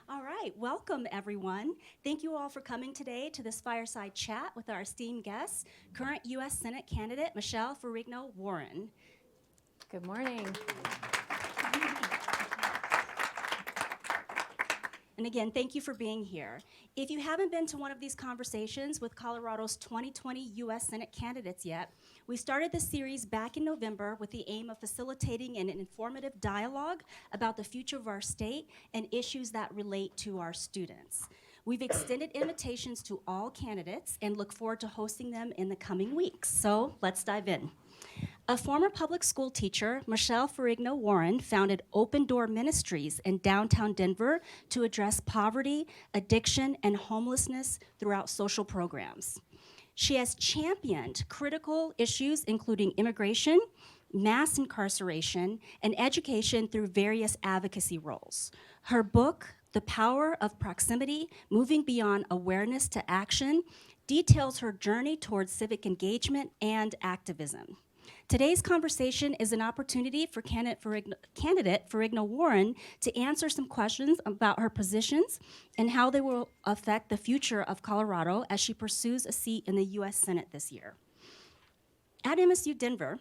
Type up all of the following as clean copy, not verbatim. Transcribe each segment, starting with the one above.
All right, welcome everyone. Thank you all for coming today to this fireside chat with our esteemed guest, current U.S. Senate candidate Michelle Ferrigno Warren. Good morning. And again, thank you for being here. If you haven't been to one of these conversations with Colorado's 2020 U.S. Senate candidates yet, we started this series back in November with the aim of facilitating an informative dialogue about the future of our state and issues that relate to our students. We've extended invitations to all candidates and look forward to hosting them in the coming weeks. So let's dive in. A former public school teacher, Michelle Ferrigno Warren founded Open Door Ministries in downtown Denver to address poverty, addiction, and homelessness throughout social programs. She has championed critical issues including immigration, mass incarceration, and education through various advocacy roles. Her book, The Power of Proximity, Moving Beyond Awareness to Action, details her journey towards civic engagement and activism. Today's conversation is an opportunity for candidate Ferrigno Warren to answer some questions about her positions and how they will affect the future of Colorado as she pursues a seat in the U.S. Senate this year. At MSU Denver,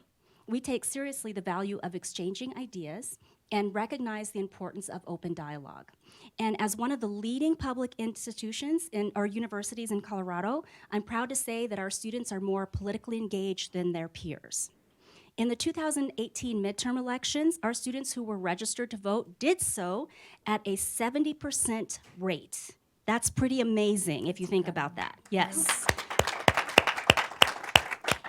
we take seriously the value of exchanging ideas and recognize the importance of open dialogue. And as one of the leading public institutions in our universities in Colorado, I'm proud to say that our students are more politically engaged than their peers. In the 2018 midterm elections, our students who were registered to vote did so at a 70% rate. That's pretty amazing if you think about that. Yes.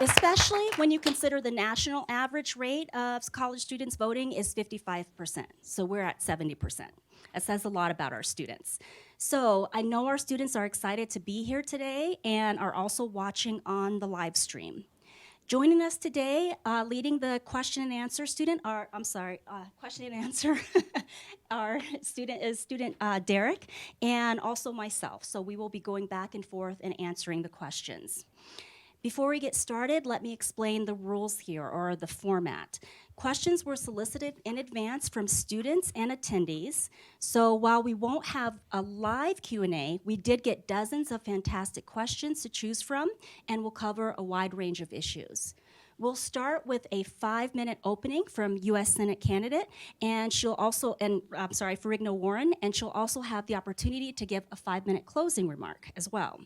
Especially when you consider the national average rate of college students voting is 55%. So we're at 70%. That says a lot about our students. So I know our students are excited to be here today and are also watching on the live stream. Joining us today, leading the question and answer question and answer, our student is student Derek, and also myself. So we will be going back and forth and answering the questions. Before we get started, let me explain the rules here, or the format. Questions were solicited in advance from students and attendees. So while we won't have a live Q&A, we did get dozens of fantastic questions to choose from, and we'll cover a wide range of issues. We'll start with a 5-minute opening from U.S. Senate candidate, and Ferrigno Warren, and she'll also have the opportunity to give a 5-minute closing remark as well.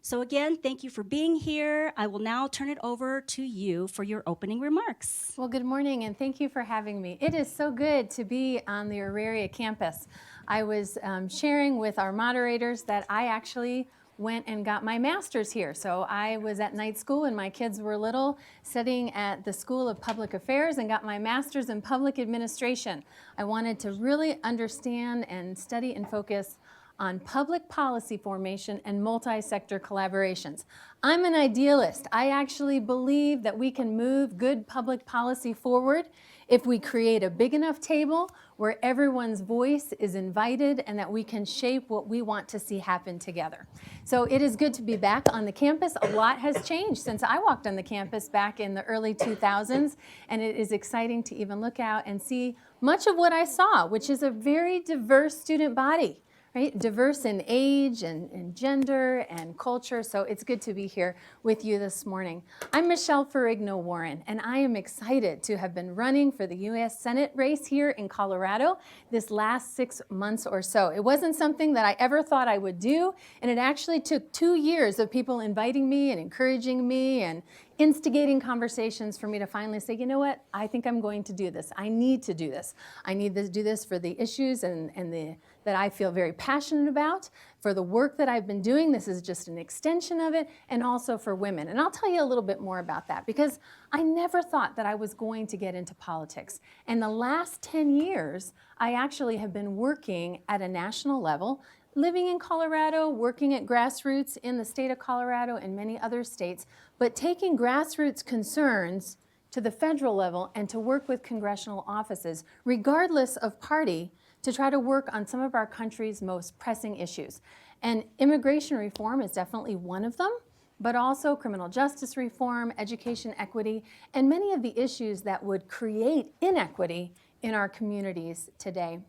So again, thank you for being here. I will now turn it over to you for your opening remarks. Well, good morning, and thank you for having me. It is so good to be on the Auraria campus. I was sharing with our moderators that I actually went and got my master's here. So I was at night school when my kids were little, studying at the School of Public Affairs, and got my master's in public administration. I wanted to really understand and study and focus on public policy formation and multi-sector collaborations. I'm an idealist. I actually believe that we can move good public policy forward if we create a big enough table where everyone's voice is invited and that we can shape what we want to see happen together. So it is good to be back on the campus. A lot has changed since I walked on the campus back in the early 2000s, and it is exciting to even look out and see much of what I saw, which is a very diverse student body. Right? Diverse in age and gender and culture, so it's good to be here with you this morning. I'm Michelle Ferrigno Warren, and I am excited to have been running for the U.S. Senate race here in Colorado this last 6 months or so. It wasn't something that I ever thought I would do, and it actually took 2 years of people inviting me and encouraging me and instigating conversations for me to finally say, you know what, I think I'm going to do this. I need to do this. I need to do this for the issues that I feel very passionate about, for the work that I've been doing. This is just an extension of it, and also for women. And I'll tell you a little bit more about that, because I never thought that I was going to get into politics. And the last 10 years, I actually have been working at a national level, living in Colorado, working at grassroots in the state of Colorado and many other states, but taking grassroots concerns to the federal level and to work with congressional offices, regardless of party, to try to work on some of our country's most pressing issues. And immigration reform is definitely one of them, but also criminal justice reform, education equity, and many of the issues that would create inequity in our communities today.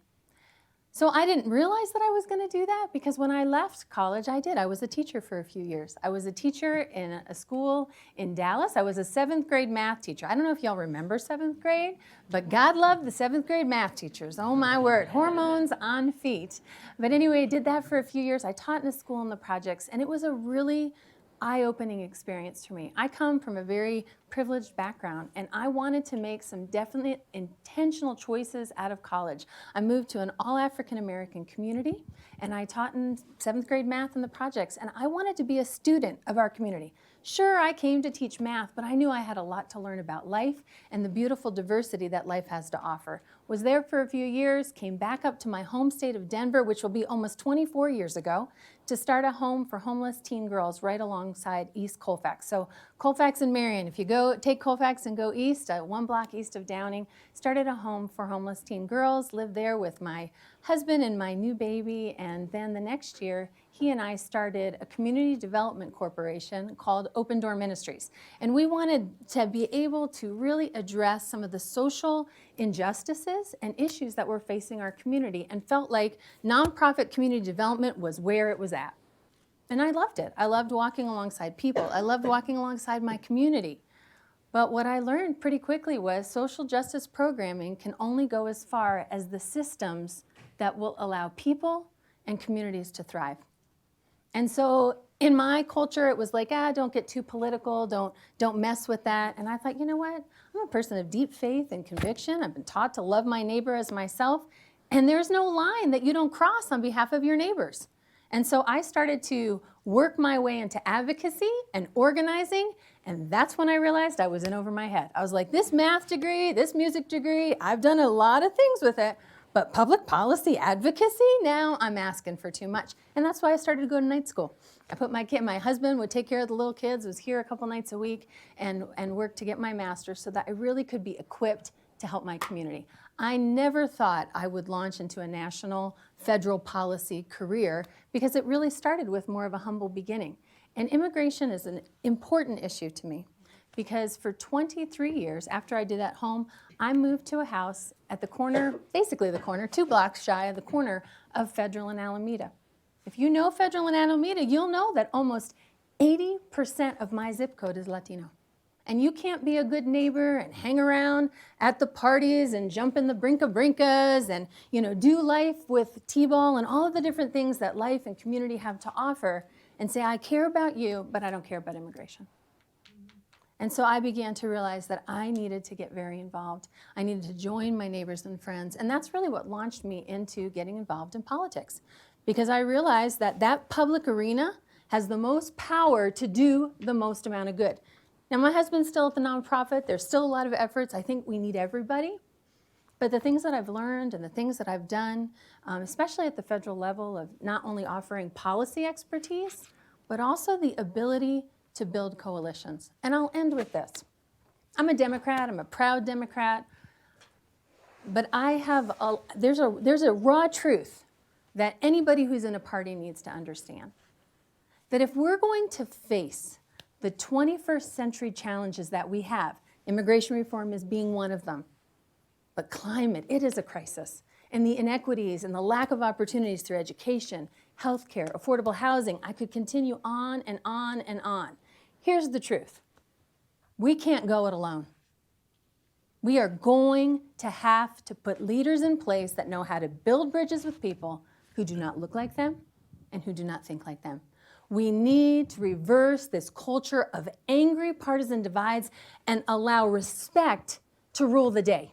So I didn't realize that I was going to do that, because when I left college, I did. I was a teacher for a few years. I was a teacher in a school in Dallas. I was a 7th grade math teacher. I don't know if y'all remember 7th grade, but God loved the 7th grade math teachers. Oh my word, hormones on feet. But anyway, I did that for a few years. I taught in a school in the projects, and it was a really eye-opening experience for me. I come from a very privileged background, and I wanted to make some definite intentional choices out of college. I moved to an all-African American community, and I taught in 7th grade math in the projects, and I wanted to be a student of our community. Sure, I came to teach math, but I knew I had a lot to learn about life and the beautiful diversity that life has to offer. Was there for a few years, came back up to my home state of Denver, which will be almost 24 years ago, to start a home for homeless teen girls right alongside East Colfax. So Colfax and Marion, if you take Colfax and go east, 1 block east of Downing, started a home for homeless teen girls, lived there with my husband and my new baby, and then the next year, he and I started a community development corporation called Open Door Ministries. And we wanted to be able to really address some of the social injustices and issues that were facing our community, and felt like nonprofit community development was where it was at. And I loved it. I loved walking alongside people. I loved walking alongside my community. But what I learned pretty quickly was social justice programming can only go as far as the systems that will allow people and communities to thrive. And so in my culture, it was like, don't get too political, don't mess with that. And I thought, you know what? I'm a person of deep faith and conviction. I've been taught to love my neighbor as myself. And there's no line that you don't cross on behalf of your neighbors. And so I started to work my way into advocacy and organizing. And that's when I realized I was in over my head. I was like, this math degree, this music degree, I've done a lot of things with it. But public policy advocacy, now I'm asking for too much. And that's why I started to go to night school. I put my husband would take care of the little kids, was here a couple nights a week, and worked to get my master's so that I really could be equipped to help my community. I never thought I would launch into a national federal policy career, because it really started with more of a humble beginning. And immigration is an important issue to me, because for 23 years after I did at home, I moved to a house at the corner, basically the corner, 2 blocks shy of the corner of Federal and Alameda. If you know Federal and Alameda, you'll know that almost 80% of my zip code is Latino. And you can't be a good neighbor and hang around at the parties and jump in the brinca-brincas and, do life with T-ball and all of the different things that life and community have to offer and say, I care about you, but I don't care about immigration. And so I began to realize that I needed to get very involved. I needed to join my neighbors and friends. And that's really what launched me into getting involved in politics, because I realized that that public arena has the most power to do the most amount of good. Now, my husband's still at the nonprofit. There's still a lot of efforts. I think we need everybody. But the things that I've learned and the things that I've done, especially at the federal level, of not only offering policy expertise, but also the ability to build coalitions. And I'll end with this. I'm a Democrat. I'm a proud Democrat. But there's a raw truth that anybody who's in a party needs to understand. That if we're going to face the 21st century challenges that we have, immigration reform is being one of them, but climate, it is a crisis. And the inequities and the lack of opportunities through education, healthcare, affordable housing, I could continue on and on and on. Here's the truth. We can't go it alone. We are going to have to put leaders in place that know how to build bridges with people who do not look like them and who do not think like them. We need to reverse this culture of angry partisan divides and allow respect to rule the day.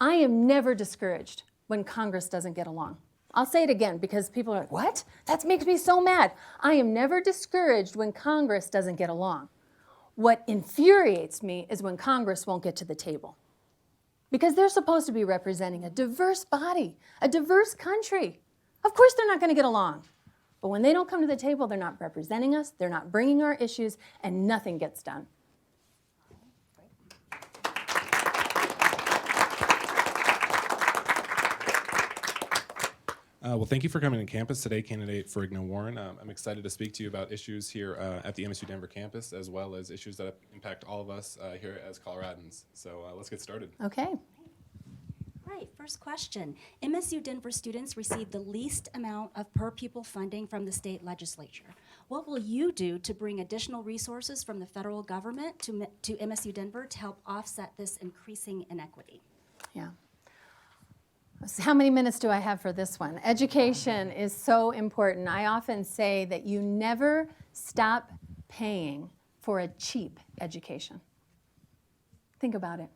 I am never discouraged when Congress doesn't get along. I'll say it again because people are like, what? That makes me so mad. I am never discouraged when Congress doesn't get along. What infuriates me is when Congress won't get to the table. Because they're supposed to be representing a diverse body, a diverse country. Of course they're not going to get along. But when they don't come to the table, they're not representing us, they're not bringing our issues, and nothing gets done. Well, thank you for coming to campus today, candidate Ferrigno Warren. I'm excited to speak to you about issues here at the MSU Denver campus, as well as issues that impact all of us here as Coloradans. So let's get started. Okay. All right, first question. MSU Denver students receive the least amount of per pupil funding from the state legislature. What will you do to bring additional resources from the federal government to MSU Denver to help offset this increasing inequity? Yeah. So how many minutes do I have for this one? Education is so important. I often say that you never stop paying for a cheap education. Think about it.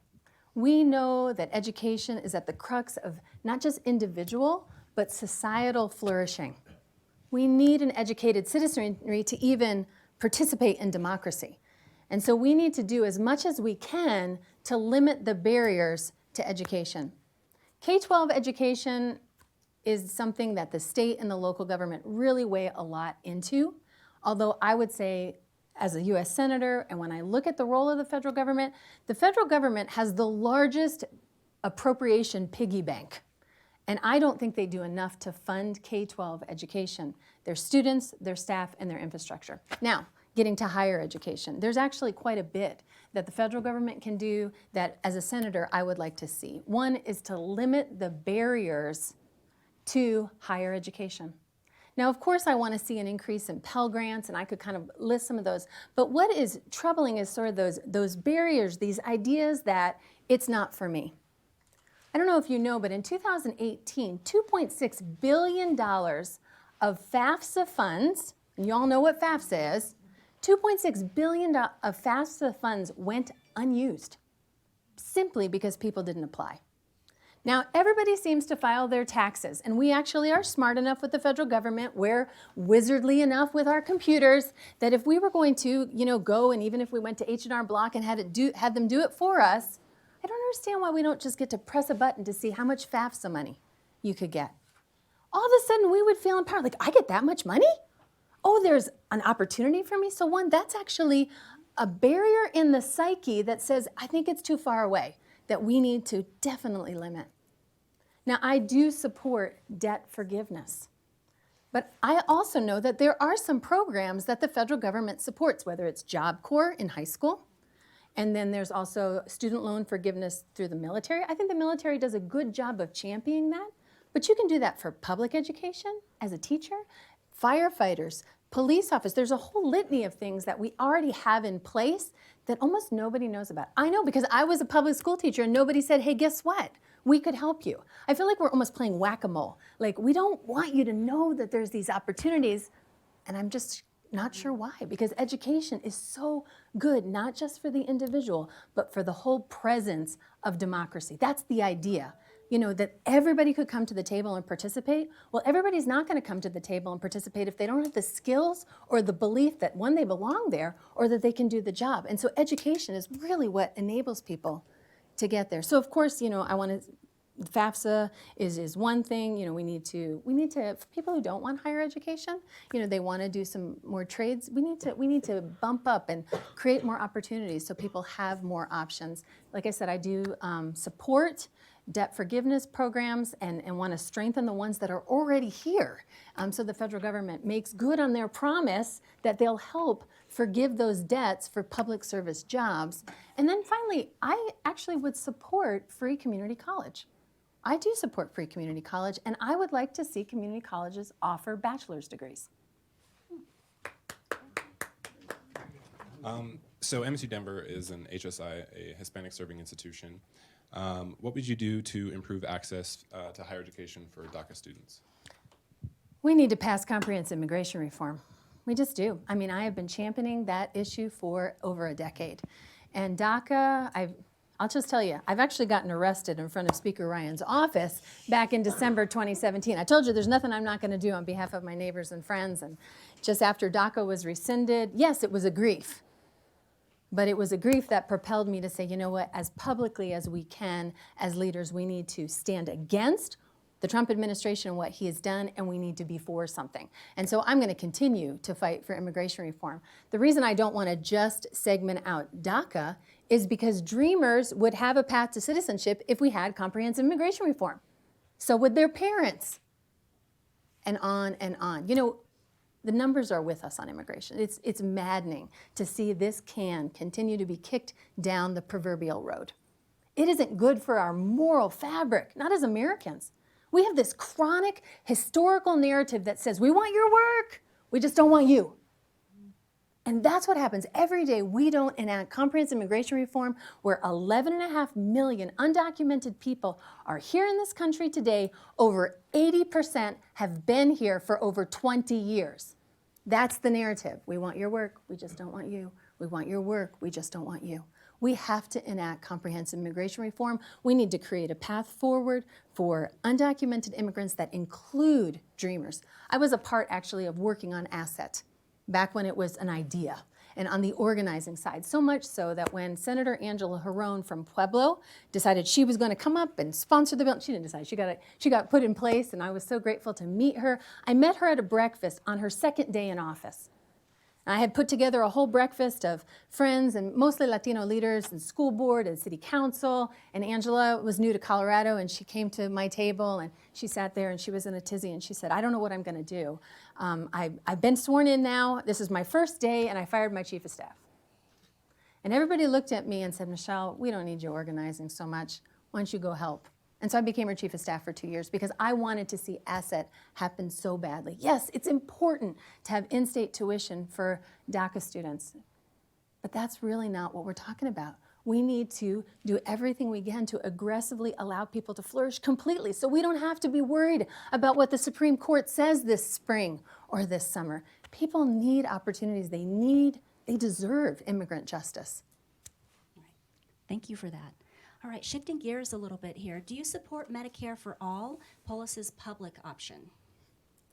We know that education is at the crux of not just individual, but societal flourishing. We need an educated citizenry to even participate in democracy. And so we need to do as much as we can to limit the barriers to education. K-12 education is something that the state and the local government really weigh a lot into, although I would say as a U.S. Senator, and when I look at the role of the federal government has the largest appropriation piggy bank. And I don't think they do enough to fund K-12 education, their students, their staff, and their infrastructure. Now, getting to higher education, there's actually quite a bit that the federal government can do that, as a senator, I would like to see. One is to limit the barriers to higher education. Now, of course, I want to see an increase in Pell Grants, and I could kind of list some of those. But what is troubling is sort of those barriers, these ideas that it's not for me. I don't know if you know, but in 2018, $2.6 billion of FAFSA funds, and you all know what FAFSA is, $2.6 billion of FAFSA funds went unused simply because people didn't apply. Now, everybody seems to file their taxes, and we actually are smart enough with the federal government, we're wizardly enough with our computers, that if we were going to, go, and even if we went to H&R Block and had them do it for us, I don't understand why we don't just get to press a button to see how much FAFSA money you could get. All of a sudden, we would feel empowered, like, I get that much money? Oh, there's an opportunity for me? So one, that's actually a barrier in the psyche that says, I think it's too far away, that we need to definitely limit. Now, I do support debt forgiveness, but I also know that there are some programs that the federal government supports, whether it's Job Corps in high school, and then there's also student loan forgiveness through the military. I think the military does a good job of championing that, but you can do that for public education as a teacher, firefighters, police officers. There's a whole litany of things that we already have in place that almost nobody knows about. I know because I was a public school teacher and nobody said, hey, guess what? We could help you. I feel like we're almost playing whack-a-mole. Like, we don't want you to know that there's these opportunities, and I'm just not sure why, because education is so good, not just for the individual, but for the whole presence of democracy. That's the idea, that everybody could come to the table and participate. Well, everybody's not going to come to the table and participate if they don't have the skills or the belief that, one, they belong there, or that they can do the job. And so education is really what enables people to get there. So of course, I want to, FAFSA is one thing. We need to, for people who don't want higher education, they want to do some more trades. We need to bump up and create more opportunities so people have more options. Like I said, I do support debt forgiveness programs and want to strengthen the ones that are already here. So the federal government makes good on their promise that they'll help forgive those debts for public service jobs. And then finally, I actually would support free community college. I do support free community college, and I would like to see community colleges offer bachelor's degrees. So MSU Denver is an HSI, a Hispanic serving institution. What would you do to improve access to higher education for DACA students? We need to pass comprehensive immigration reform. We just do. I mean, I have been championing that issue for over a decade. And DACA, I'll just tell you, I've actually gotten arrested in front of Speaker Ryan's office back in December 2017. I told you there's nothing I'm not going to do on behalf of my neighbors and friends. And just after DACA was rescinded, yes, it was a grief. But it was a grief that propelled me to say, you know what, as publicly as we can, as leaders, we need to stand against the Trump administration and what he has done, and we need to be for something. And so I'm going to continue to fight for immigration reform. The reason I don't want to just segment out DACA is because dreamers would have a path to citizenship if we had comprehensive immigration reform. So would their parents. And on and on. The numbers are with us on immigration. It's maddening to see this can continue to be kicked down the proverbial road. It isn't good for our moral fabric, not as Americans. We have this chronic historical narrative that says, we want your work, we just don't want you. And that's what happens every day. We don't enact comprehensive immigration reform where 11.5 million undocumented people are here in this country today. Over 80% have been here for over 20 years. That's the narrative. We want your work, we just don't want you. We want your work, we just don't want you. We have to enact comprehensive immigration reform. We need to create a path forward for undocumented immigrants that include dreamers. I was a part actually of working on ASSET back when it was an idea and on the organizing side, so much so that when Senator Angela Jaron from Pueblo decided she was going to come up and sponsor the bill, she didn't decide, she got put in place, and I was so grateful to meet her. I met her at a breakfast on her second day in office. I had put together a whole breakfast of friends and mostly Latino leaders and school board and city council. And Angela was new to Colorado, and she came to my table and she sat there and she was in a tizzy and she said, I don't know what I'm going to do. I've been sworn in now. This is my first day, and I fired my chief of staff. And everybody looked at me and said, Michelle, we don't need you organizing so much. Why don't you go help? And so I became her chief of staff for 2 years because I wanted to see ASSET happen so badly. Yes, it's important to have in-state tuition for DACA students, but that's really not what we're talking about. We need to do everything we can to aggressively allow people to flourish completely so we don't have to be worried about what the Supreme Court says this spring or this summer. People need opportunities. They deserve immigrant justice. All right. Thank you for that. All right, shifting gears a little bit here. Do you support Medicare for All, Polis's public option?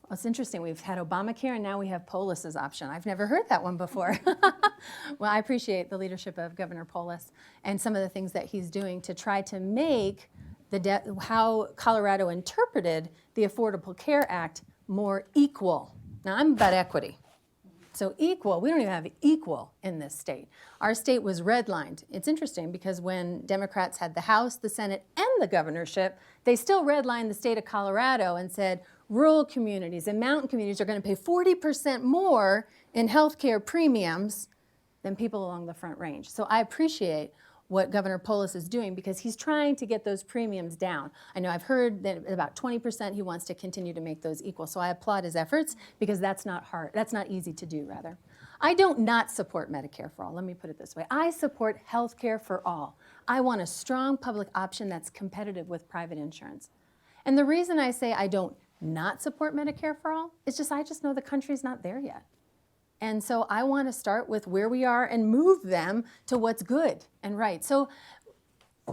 Well, it's interesting. We've had Obamacare, and now we have Polis's option. I've never heard that one before. Well, I appreciate the leadership of Governor Polis and some of the things that he's doing to try to make how Colorado interpreted the Affordable Care Act more equal. Now, I'm about equity. So equal, we don't even have equal in this state. Our state was redlined. It's interesting because when Democrats had the House, the Senate, and the governorship, they still redlined the state of Colorado and said rural communities and mountain communities are going to pay 40% more in health care premiums than people along the Front Range. So I appreciate what Governor Polis is doing because he's trying to get those premiums down. I know I've heard that about 20% he wants to continue to make those equal. So I applaud his efforts because that's not hard. That's not easy to do, rather. I don't not support Medicare for all. Let me put it this way. I support health care for all. I want a strong public option that's competitive with private insurance. And the reason I say I don't not support Medicare for all is I just know the country's not there yet. And so I want to start with where we are and move them to what's good and right. So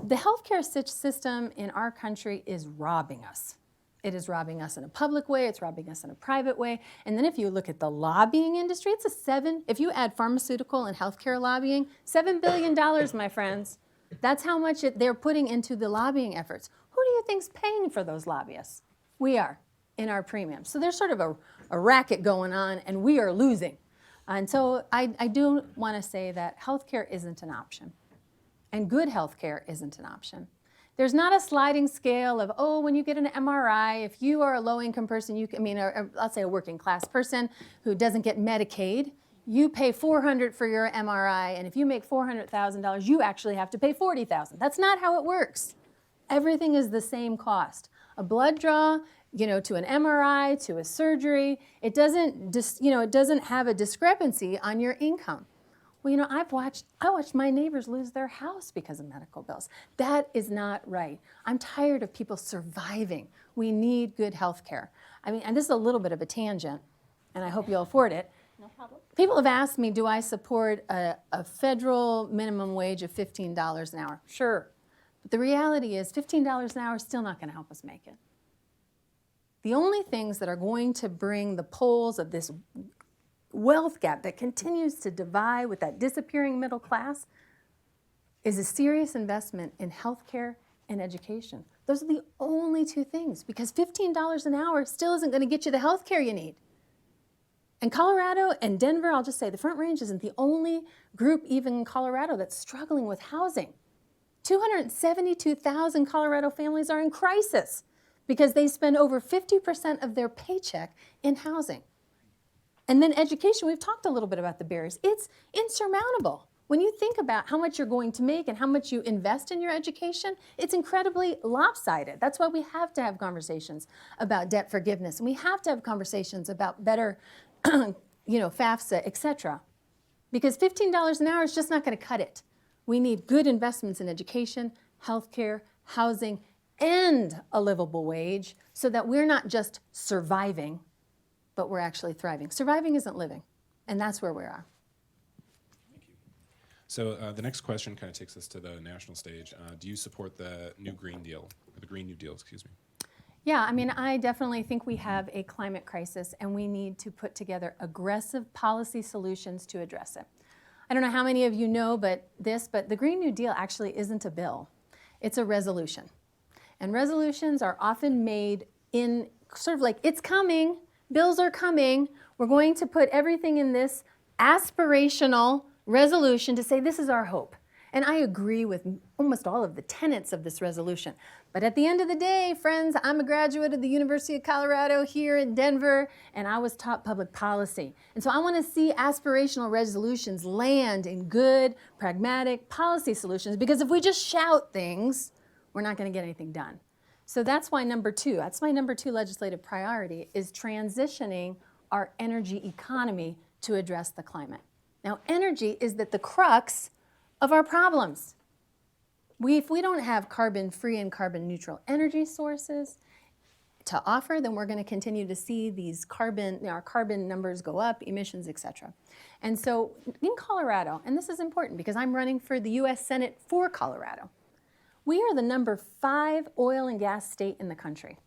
the healthcare system in our country is robbing us. It is robbing us in a public way, it's robbing us in a private way. And then if you look at the lobbying industry, if you add pharmaceutical and healthcare lobbying, $7 billion, my friends. That's how much they're putting into the lobbying efforts. Who do you think's paying for those lobbyists? We are, in our premiums. So there's sort of a racket going on, and we are losing. And so I do want to say that healthcare isn't an option, and good healthcare isn't an option. There's not a sliding scale of, oh, when you get an MRI, if you are a low-income person, let's say a working class person who doesn't get Medicaid, you pay $400 for your MRI, and if you make $400,000, you actually have to pay $40,000. That's not how it works. Everything is the same cost. A blood draw, to an MRI, to a surgery, it doesn't have a discrepancy on your income. Well, I watched my neighbors lose their house because of medical bills. That is not right. I'm tired of people surviving. We need good health care. And this is a little bit of a tangent, and I hope you'll afford it. No problem. People have asked me, do I support a federal minimum wage of $15 an hour? Sure. But the reality is $15 an hour is still not going to help us make it. The only things that are going to bring the poles of this wealth gap that continues to divide with that disappearing middle class is a serious investment in healthcare and education. Those are the only two things, because $15 an hour still isn't going to get you the healthcare you need. And Colorado and Denver, I'll just say the Front Range isn't the only group even in Colorado that's struggling with housing. 272,000 Colorado families are in crisis because they spend over 50% of their paycheck in housing. And then education, we've talked a little bit about the barriers. It's insurmountable. when you think about how much you're going to make and how much you invest in your education, it's incredibly lopsided. That's why we have to have conversations about debt forgiveness, and we have to have conversations about better, FAFSA, et cetera. Because $15 an hour is just not going to cut it. We need good investments in education, healthcare, housing, and a livable wage so that we're not just surviving, but we're actually thriving. Surviving isn't living, and that's where we are. So the next question kind of takes us to the national stage. Do you support the new Green Deal, or the Green New Deal, excuse me? Yeah, I mean, I definitely think we have a climate crisis, and we need to put together aggressive policy solutions to address it. I don't know how many of you know but the Green New Deal actually isn't a bill. It's a resolution. And resolutions are often made in sort of like, it's coming, bills are coming, we're going to put everything in this aspirational resolution to say this is our hope. And I agree with almost all of the tenets of this resolution. But at the end of the day, friends, I'm a graduate of the University of Colorado here in Denver, and I was taught public policy. And so I want to see aspirational resolutions land in good, pragmatic policy solutions, because if we just shout things, we're not going to get anything done. So that's why that's my number two legislative priority, is transitioning our energy economy to address the climate. Now, energy is the crux of our problems. If we don't have carbon-free and carbon-neutral energy sources to offer, then we're going to continue to see these our carbon numbers go up, emissions, et cetera. And so in Colorado, and this is important because I'm running for the U.S. Senate for Colorado, we are the number 5 oil and gas state in the country.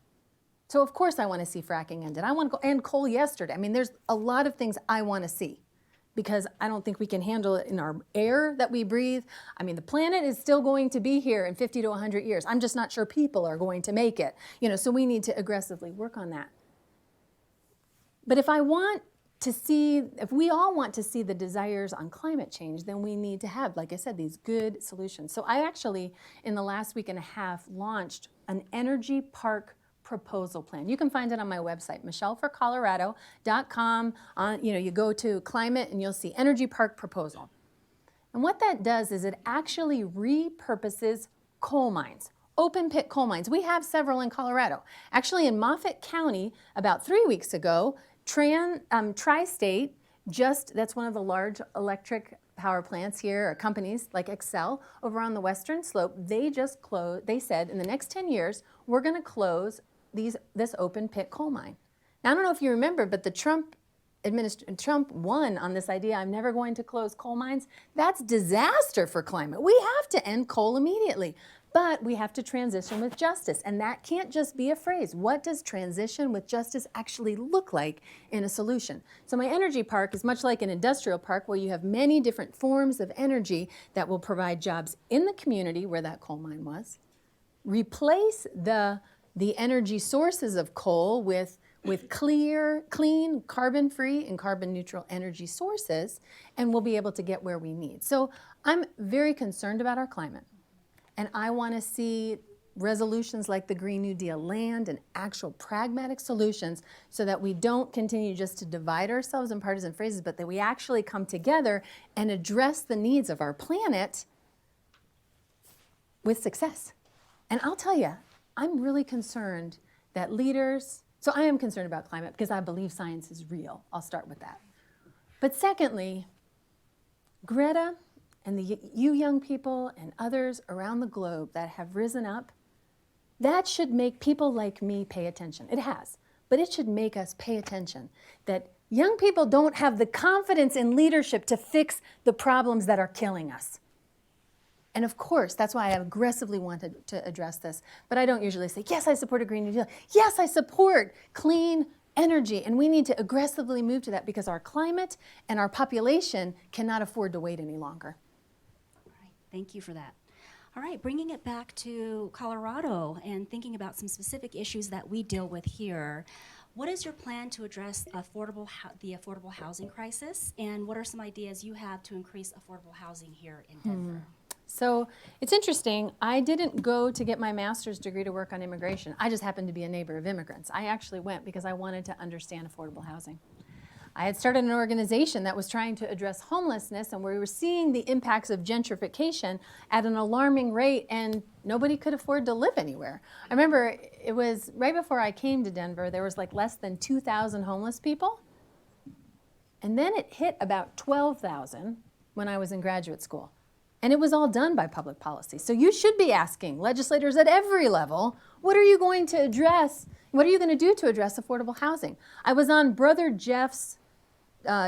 So of course I want to see fracking ended. I want to end coal yesterday. I mean, there's a lot of things I want to see, because I don't think we can handle it in our air that we breathe. I mean, the planet is still going to be here in 50 to 100 years. I'm just not sure people are going to make it. So we need to aggressively work on that. But if we all want to see the desires on climate change, then we need to have, like I said, these good solutions. So I actually, in the last week and a half, launched an energy park proposal plan. You can find it on my website, michelleforcolorado.com. You go to climate and you'll see energy park proposal. And what that does is it actually repurposes coal mines, open pit coal mines. We have several in Colorado. Actually, in Moffat County, about 3 weeks ago, Tri-State, that's one of the large electric power plants here, or companies like Xcel, over on the western slope, they said in the next 10 years, we're going to close this open pit coal mine. Now, I don't know if you remember, but the Trump won on this idea, I'm never going to close coal mines. That's disaster for climate. We have to end coal immediately, but we have to transition with justice, and that can't just be a phrase. What does transition with justice actually look like in a solution? So my energy park is much like an industrial park where you have many different forms of energy that will provide jobs in the community where that coal mine was, replace the energy sources of coal with clean, carbon-free, and carbon-neutral energy sources, and we'll be able to get where we need. So I'm very concerned about our climate, and I want to see resolutions like the Green New Deal land and actual pragmatic solutions so that we don't continue just to divide ourselves in partisan phrases, but that we actually come together and address the needs of our planet with success. And I'll tell you, I'm really concerned that leaders, so I am concerned about climate because I believe science is real. I'll start with that. But secondly, Greta and you young people and others around the globe that have risen up, that should make people like me pay attention. It has, but it should make us pay attention that young people don't have the confidence in leadership to fix the problems that are killing us. And of course, that's why I aggressively wanted to address this. But I don't usually say, yes, I support a Green New Deal. Yes, I support clean energy. And we need to aggressively move to that because our climate and our population cannot afford to wait any longer. All right, thank you for that. All right, bringing it back to Colorado and thinking about some specific issues that we deal with here. What is your plan to address the affordable housing crisis? And what are some ideas you have to increase affordable housing here in Denver? So it's interesting, I didn't go to get my master's degree to work on immigration. I just happened to be a neighbor of immigrants. I actually went because I wanted to understand affordable housing. I had started an organization that was trying to address homelessness, and we were seeing the impacts of gentrification at an alarming rate, and nobody could afford to live anywhere. I remember it was right before I came to Denver, there was like less than 2,000 homeless people. And then it hit about 12,000 when I was in graduate school. And it was all done by public policy. So you should be asking legislators at every level, what are you going to address? What are you going to do to address affordable housing? I was on Brother Jeff's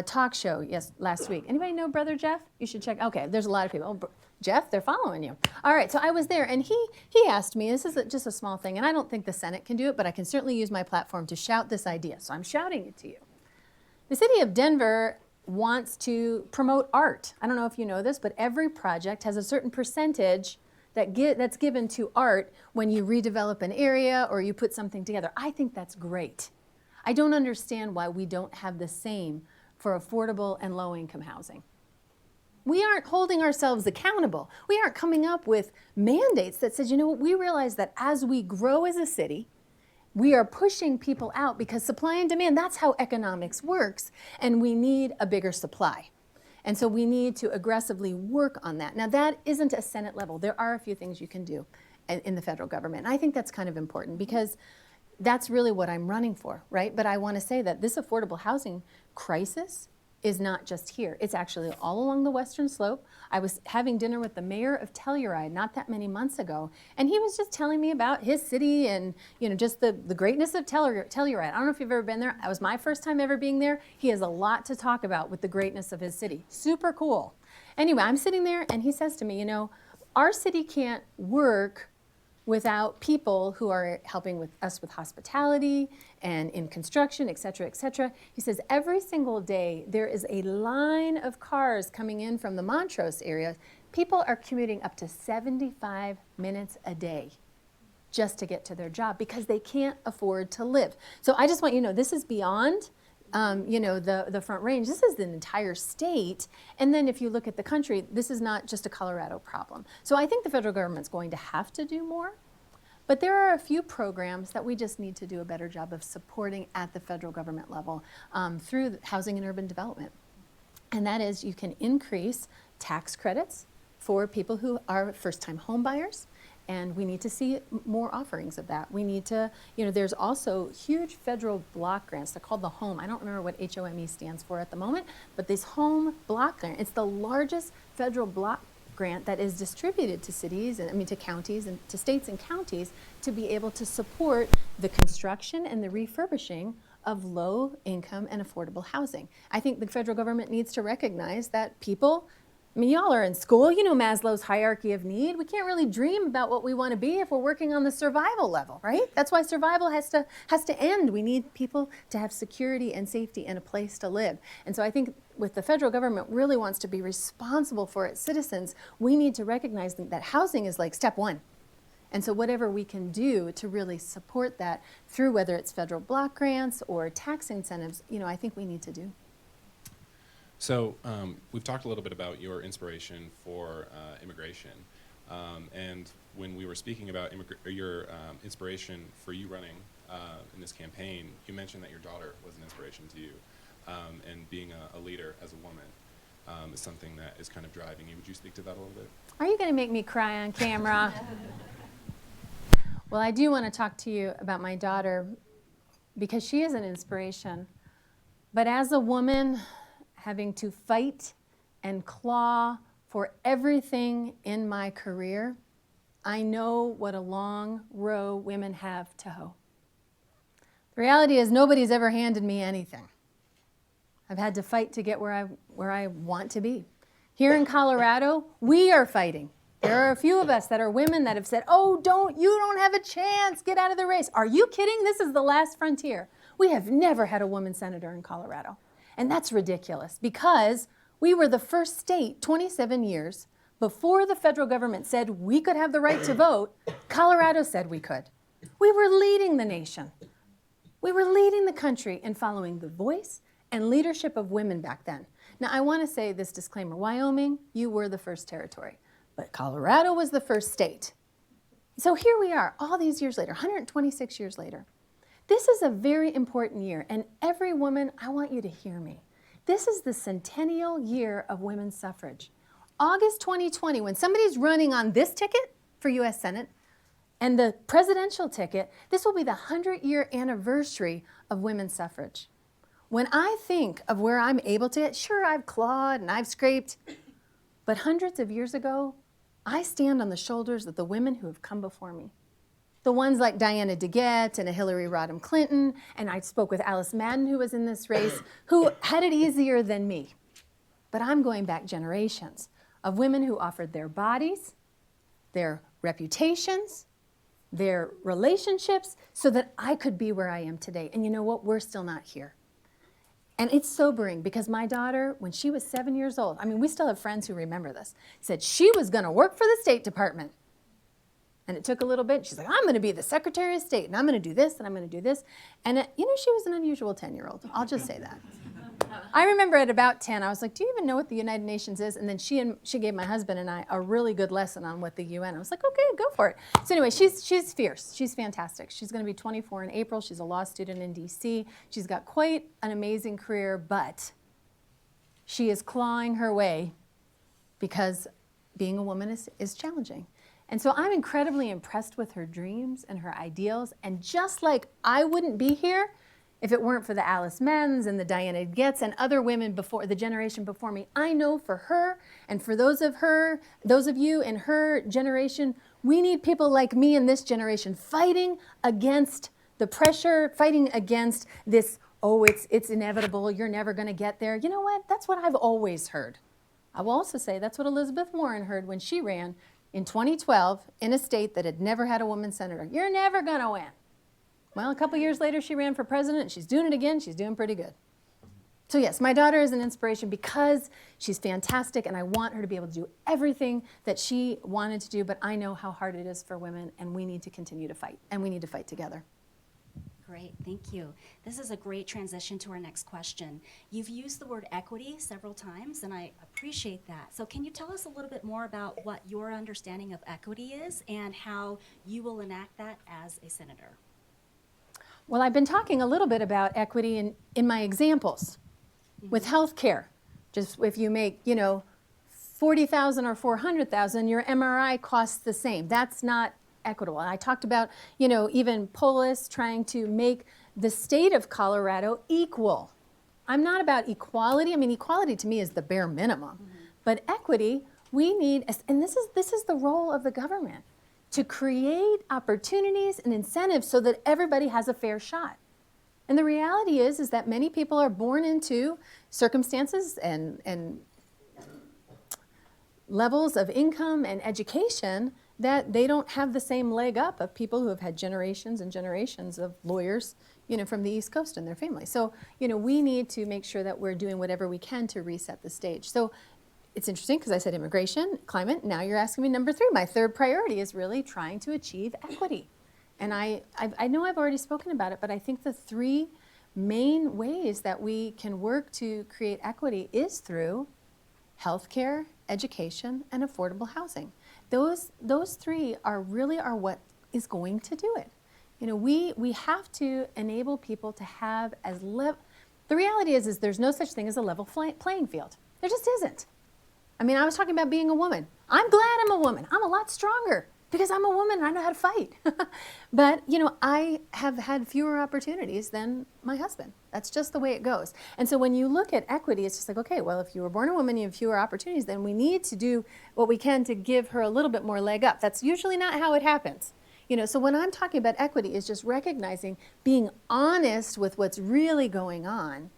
talk show last week. Anybody know Brother Jeff? You should check. Okay, there's a lot of people. Oh, Jeff, they're following you. All right, so I was there, and he asked me, this is just a small thing, and I don't think the Senate can do it, but I can certainly use my platform to shout this idea. So I'm shouting it to you. The city of Denver wants to promote art. I don't know if you know this, but every project has a certain percentage that's given to art when you redevelop an area or you put something together. I think that's great. I don't understand why we don't have the same for affordable and low-income housing. We aren't holding ourselves accountable. We aren't coming up with mandates that says, you know what, we realize that as we grow as a city, we are pushing people out because supply and demand, that's how economics works, and we need a bigger supply. And so we need to aggressively work on that. Now that isn't a Senate level. There are a few things you can do in the federal government. And I think that's kind of important because that's really what I'm running for, right? But I want to say that this affordable housing crisis is not just here. It's actually all along the Western Slope. I was having dinner with the mayor of Telluride not that many months ago, and he was just telling me about his city and just the greatness of Telluride. I don't know if you've ever been there. That was my first time ever being there. He has a lot to talk about with the greatness of his city. Super cool. Anyway, I'm sitting there, and he says to me, our city can't work without people who are helping with us with hospitality and in construction, et cetera, et cetera. He says every single day there is a line of cars coming in from the Montrose area. People are commuting up to 75 minutes a day just to get to their job because they can't afford to live. So I just want you to know this is beyond the Front Range. This is the entire state. And then if you look at the country, this is not just a Colorado problem. So I think the federal government's going to have to do more. But there are a few programs that we just need to do a better job of supporting at the federal government level through housing and urban development. And that is you can increase tax credits for people who are first-time home buyers. And we need to see more offerings of that. We need to, there's also huge federal block grants. They're called the HOME. I don't remember what HOME stands for at the moment, but this HOME block grant, it's the largest federal block grant that is distributed to cities, to counties and to states and counties to be able to support the construction and the refurbishing of low income and affordable housing. I think the federal government needs to recognize that people, y'all are in school, Maslow's hierarchy of need. We can't really dream about what we want to be if we're working on the survival level, right? That's why survival has to end. We need people to have security and safety and a place to live. And so I think with the federal government really wants to be responsible for its citizens, we need to recognize that housing is like step one. And so whatever we can do to really support that through whether it's federal block grants or tax incentives, I think we need to do. So we've talked a little bit about your inspiration for immigration. And when we were speaking about your inspiration for you running in this campaign, you mentioned that your daughter was an inspiration to you. And being a leader as a woman is something that is kind of driving you. Would you speak to that a little bit? Are you going to make me cry on camera? Well, I do want to talk to you about my daughter because she is an inspiration. But as a woman, having to fight and claw for everything in my career, I know what a long row women have to hoe. The reality is nobody's ever handed me anything. I've had to fight to get where I want to be. Here in Colorado, we are fighting. There are a few of us that are women that have said, you don't have a chance, get out of the race. Are you kidding? This is the last frontier. We have never had a woman senator in Colorado. And that's ridiculous because we were the first state 27 years before the federal government said we could have the right to vote. Colorado said we could. We were leading the nation. We were leading the country in following the voice and leadership of women back then. Now, I want to say this disclaimer. Wyoming, you were the first territory, but Colorado was the first state. So here we are, all these years later, 126 years later. This is a very important year, and every woman, I want you to hear me. This is the centennial year of women's suffrage. August 2020, when somebody's running on this ticket for U.S. Senate and the presidential ticket, this will be the 100-year anniversary of women's suffrage. When I think of where I'm able to get, sure, I've clawed and I've scraped, but hundreds of years ago, I stand on the shoulders of the women who have come before me. The ones like Diana DeGette and a Hillary Rodham Clinton, and I spoke with Alice Madden, who was in this race, who had it easier than me. But I'm going back generations of women who offered their bodies, their reputations, their relationships, so that I could be where I am today. And you know what? We're still not here. And it's sobering because my daughter, when she was 7 years old, I mean, we still have friends who remember this, said she was going to work for the State Department. And it took a little bit. She's like, I'm going to be the Secretary of State, and I'm going to do this, and I'm going to do this. And, you know, she was an unusual 10-year-old. I'll just say that. I remember at about 10, I was like, do you even know what the United Nations is? And then she gave my husband and I a really good lesson on what the UN. I was like, okay, go for it. So anyway, she's fierce. She's fantastic. She's going to be 24 in April. She's a law student in D.C. She's got quite an amazing career, but she is clawing her way because being a woman is challenging. And so I'm incredibly impressed with her dreams and her ideals. And just like I wouldn't be here if it weren't for the Alice Maddens and the Diana Getz and other women before the generation before me, I know for her and for those of you in her generation, we need people like me in this generation fighting against the pressure, fighting against this, oh, it's inevitable, you're never going to get there. You know what? That's what I've always heard. I will also say that's what Elizabeth Warren heard when she ran in 2012 in a state that had never had a woman senator. You're never going to win. Well, a couple years later, she ran for president, and she's doing it again. She's doing pretty good. So yes, my daughter is an inspiration because she's fantastic, and I want her to be able to do everything that she wanted to do, but I know how hard it is for women, and we need to continue to fight, and we need to fight together. Great, thank you. This is a great transition to our next question. You've used the word equity several times, and I appreciate that. So can you tell us a little bit more about what your understanding of equity is and how you will enact that as a senator? Well, I've been talking a little bit about equity in my examples. With health care, just if you make, you know, $40,000 or $400,000, your MRI costs the same. That's not equitable. And I talked about, you know, even Polis trying to make the state of Colorado equal. I'm not about equality. I mean, equality to me is the bare minimum. But equity, we need, and this is the role of the government, to create opportunities and incentives so that everybody has a fair shot. And the reality is that many people are born into circumstances and levels of income and education that they don't have the same leg up of people who have had generations and generations of lawyers, you know, from the East Coast and their family. So, you know, we need to make sure that we're doing whatever we can to reset the stage. So it's interesting because I said immigration, climate, now you're asking me number 3. My third priority is really trying to achieve equity. And I know I've already spoken about it, but I think the 3 main ways that we can work to create equity is through healthcare, education, and affordable housing. Those 3 are what is going to do it. You know, we have to enable people to have the reality is there's no such thing as a level playing field. There just isn't. I mean, I was talking about being a woman. I'm glad I'm a woman. I'm a lot stronger because I'm a woman and I know how to fight. But, you know, I have had fewer opportunities than my husband. That's just the way it goes. And so when you look at equity, it's just like, okay, well, if you were born a woman, you have fewer opportunities, then we need to do what we can to give her a little bit more leg up. That's usually not how it happens. You know, so when I'm talking about equity, is just recognizing, being honest with what's really going on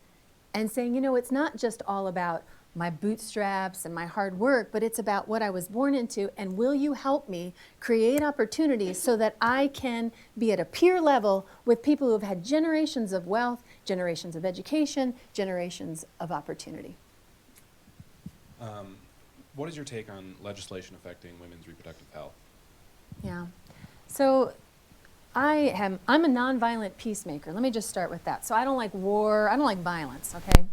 and saying, you know, it's not just all about my bootstraps and my hard work, but it's about what I was born into, and will you help me create opportunities so that I can be at a peer level with people who have had generations of wealth, generations of education, generations of opportunity. What is your take on legislation affecting women's reproductive health? Yeah, so I'm a nonviolent peacemaker. Let me just start with that. So I don't like war, I don't like violence, okay?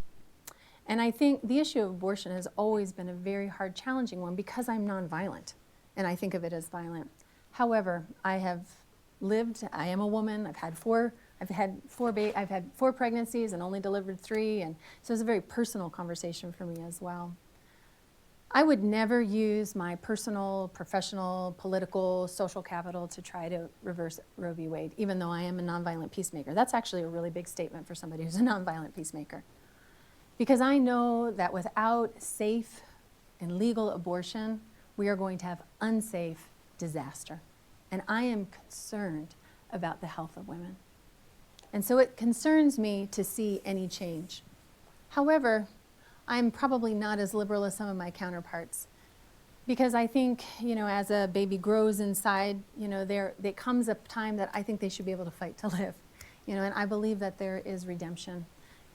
And I think the issue of abortion has always been a very hard, challenging one because I'm nonviolent, and I think of it as violent. However, I am a woman, I've had 4 I've had four pregnancies and only delivered 3, and so it's a very personal conversation for me as well. I would never use my personal, professional, political, social capital to try to reverse Roe v. Wade, even though I am a nonviolent peacemaker. That's actually a really big statement for somebody who's a nonviolent peacemaker. Because I know that without safe and legal abortion, we are going to have unsafe disaster. And I am concerned about the health of women. And so it concerns me to see any change. However, I'm probably not as liberal as some of my counterparts, because I think, as a baby grows inside, there comes a time that I think they should be able to fight to live, and I believe that there is redemption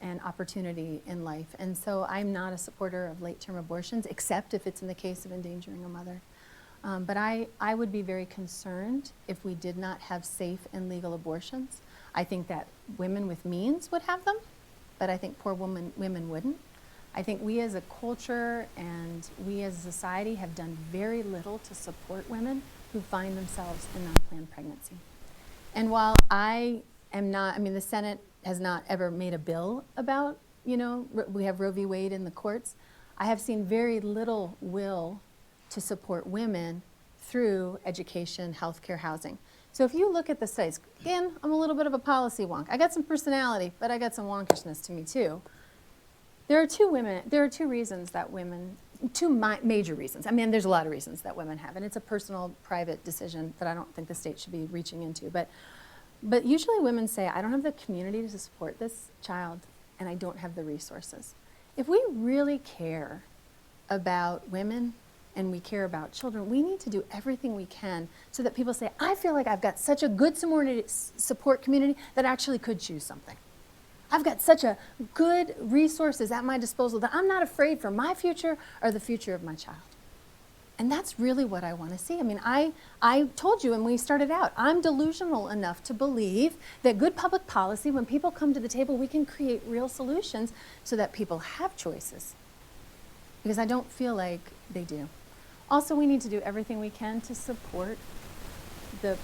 and opportunity in life. And so I'm not a supporter of late-term abortions, except if it's in the case of endangering a mother. But I would be very concerned if we did not have safe and legal abortions. I think that women with means would have them, but I think poor women wouldn't. I think we as a culture and we as a society have done very little to support women who find themselves in unplanned pregnancy. And while I am not, the Senate has not ever made a bill about, we have Roe v. Wade in the courts, I have seen very little will to support women through education, healthcare, housing. So if you look at the studies, again, I'm a little bit of a policy wonk. I got some personality, but I got some wonkishness to me too. There are two reasons that women, major reasons. There's a lot of reasons that women have, and it's a personal, private decision that I don't think the state should be reaching into. But usually women say, I don't have the community to support this child, and I don't have the resources. If we really care about women and we care about children, we need to do everything we can so that people say, I feel like I've got such a good support community that I actually could choose something. I've got such a good resources at my disposal that I'm not afraid for my future or the future of my child. And that's really what I want to see. I told you when we started out, I'm delusional enough to believe that good public policy, when people come to the table, we can create real solutions so that people have choices. Because I don't feel like they do. Also, we need to do everything we can to support the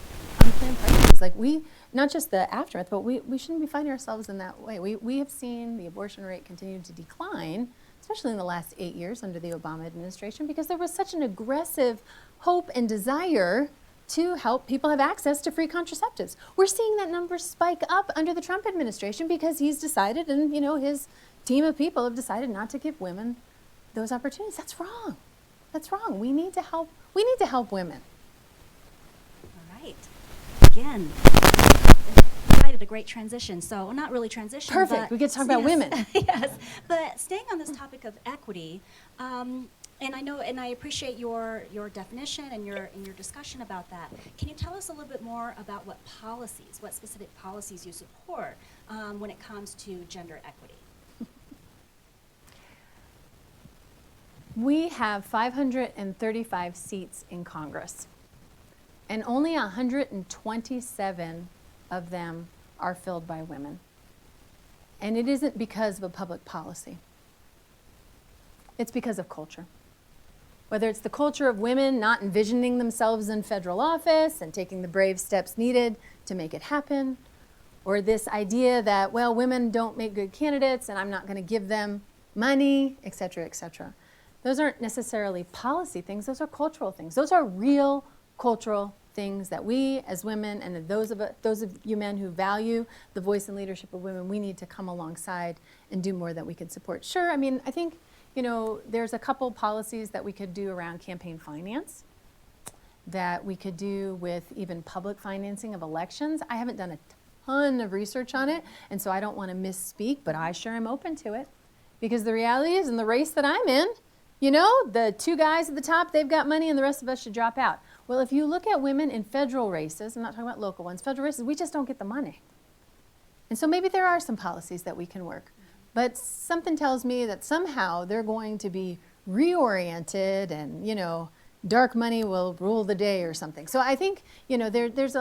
unplanned pregnancies. Not just the aftermath, but we shouldn't be finding ourselves in that way. We have seen the abortion rate continue to decline, especially in the last 8 years under the Obama administration, because there was such an aggressive hope and desire to help people have access to free contraceptives. We're seeing that number spike up under the Trump administration because he's decided, and his team of people have decided not to give women those opportunities. That's wrong. That's wrong. We need to help women. All right. Again, provided a great transition. So not really transition. Perfect. We get to talk about women. Yes. But staying on this topic of equity, and I appreciate your definition and your discussion about that. Can you tell us a little bit more about what specific policies you support when it comes to gender equity? We have 535 seats in Congress, and only 127 of them are filled by women. And it isn't because of a public policy. It's because of culture. Whether it's the culture of women not envisioning themselves in federal office and taking the brave steps needed to make it happen, or this idea that, women don't make good candidates and I'm not going to give them money, et cetera, et cetera. Those aren't necessarily policy things, those are cultural things. Those are real cultural things that we as women and those of you men who value the voice and leadership of women, we need to come alongside and do more that we can support. Sure, I think, there's a couple policies that we could do around campaign finance, that we could do with even public financing of elections. I haven't done a ton of research on it, and so I don't want to misspeak, but I sure am open to it. Because the reality is, in the race that I'm in, the two guys at the top, they've got money and the rest of us should drop out. Well, if you look at women in federal races, I'm not talking about local ones, federal races, we just don't get the money. And so maybe there are some policies that we can work. But something tells me that somehow they're going to be reoriented and, dark money will rule the day or something. So I think, there's